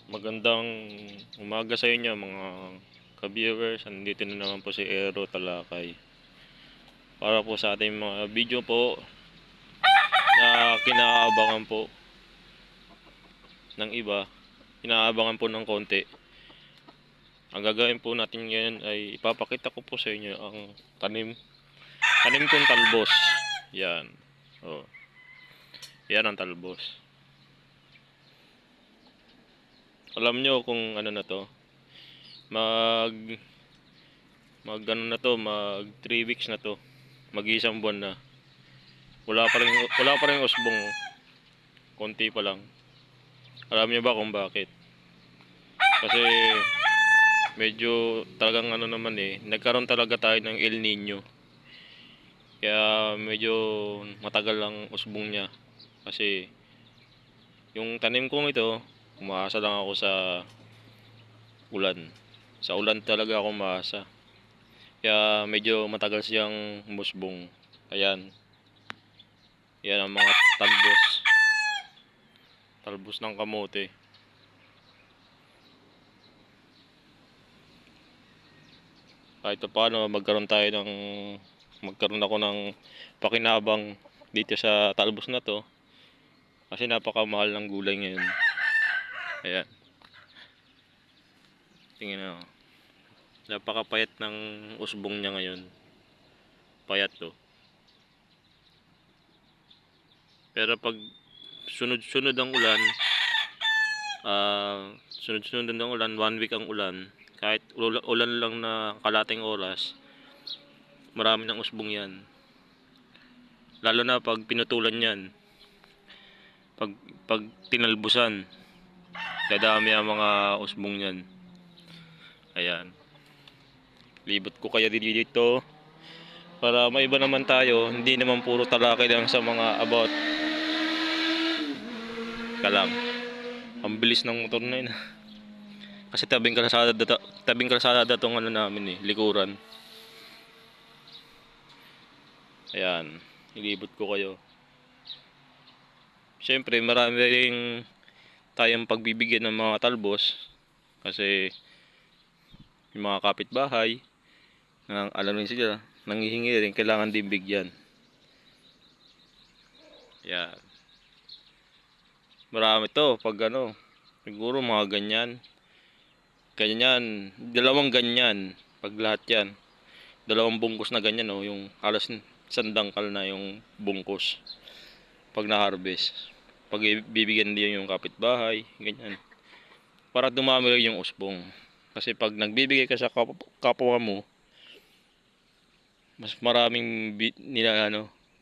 Magandang umaga sa inyo mga ka-viewers. Andito na naman po si Ero Talakay para po sa ating mga video po na kinaabangan po ng iba, kinaabangan po ng konti. Ang gagawin po natin ngayon ay ipapakita ko po sa inyo ang tanim kong talbos. Yan. Oh. Yan ang talbos. Alam nyo kung ano na to, mag 3 weeks na to, mag-isang buwan na, wala pa rin usbong, konti pa lang. Alam niyo ba kung bakit? Kasi medyo talagang nagkaroon talaga tayo ng El Nino, kaya medyo matagal ang usbong niya. Kasi yung tanim kong ito, umaasa lang ako sa ulan talaga ako umaasa. Kaya medyo matagal siyang musbong. Ayan. Yan ang mga talbos ng kamote. Kahit paano magkaroon ako ng pakinabang dito sa talbos na to, kasi napakamahal ng gulay ngayon. Ayan. Tingnan mo. Napakapayat ng usbong niya ngayon. Payat to. Pero pag sunod-sunod ang ulan, sunod-sunod ang ulan, 1 week ang ulan, kahit ulan lang na kalating oras, marami ng usbong yan. Lalo na pag pinutulan yan, pag tinalbusan, dadami ang mga usbong yan. Ayan. Libot ko kaya dito para maiba naman tayo, hindi naman puro talakay lang sa mga about. Kalang ang bilis ng motor na yun. Kasi tabing kalsada tong namin likuran. Ayan, ilibot ko kayo. Siyempre marami ring tayong pagbibigyan ng mga talbos, kasi yung mga kapitbahay, alam rin sila, nanghihingi rin, kailangan din bigyan. Ayan. Marami to pag siguro mga ganyan, dalawang ganyan, pag lahat yan, dalawang bungkus na ganyan, yung alas sandangkal na yung bungkus pag na-harvest. Pag bibigyan din yung kapitbahay, ganyan, para dumami rin yung usbong. Kasi pag nagbibigay ka sa kapwa mo, mas maraming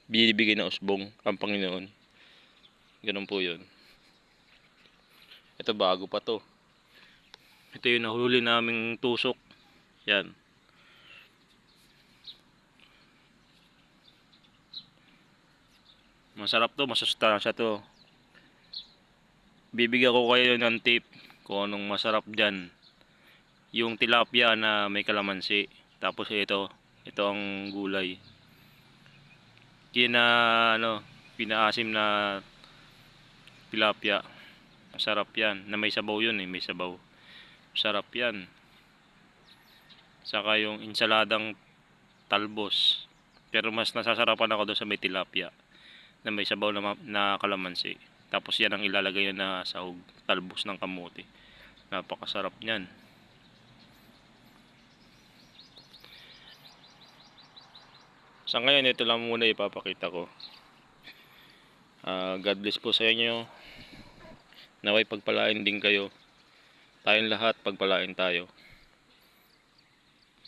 binibigay na usbong ang Panginoon. Ganun po yun. Ito bago pa to. Ito yung nahuli naming tusok. Yan. Masarap to, masustansya to. Bibigyan ko kayo ng tip kung anong masarap dyan. Yung tilapia na may kalamansi. Tapos ito ang gulay. Pinaasim na tilapia. Masarap yan. Na may sabaw yun may sabaw. Masarap yan. Saka yung insaladang talbos. Pero mas nasasarapan ako doon sa may tilapia na may sabaw na kalamansi. Tapos yan ang ilalagay na sahog, talbos ng kamote. Napakasarap niyan. Sa ngayon, ito lang muna ipapakita ko. God bless po sa inyo. Naway pagpalain din kayo. Tayong lahat pagpalain tayo.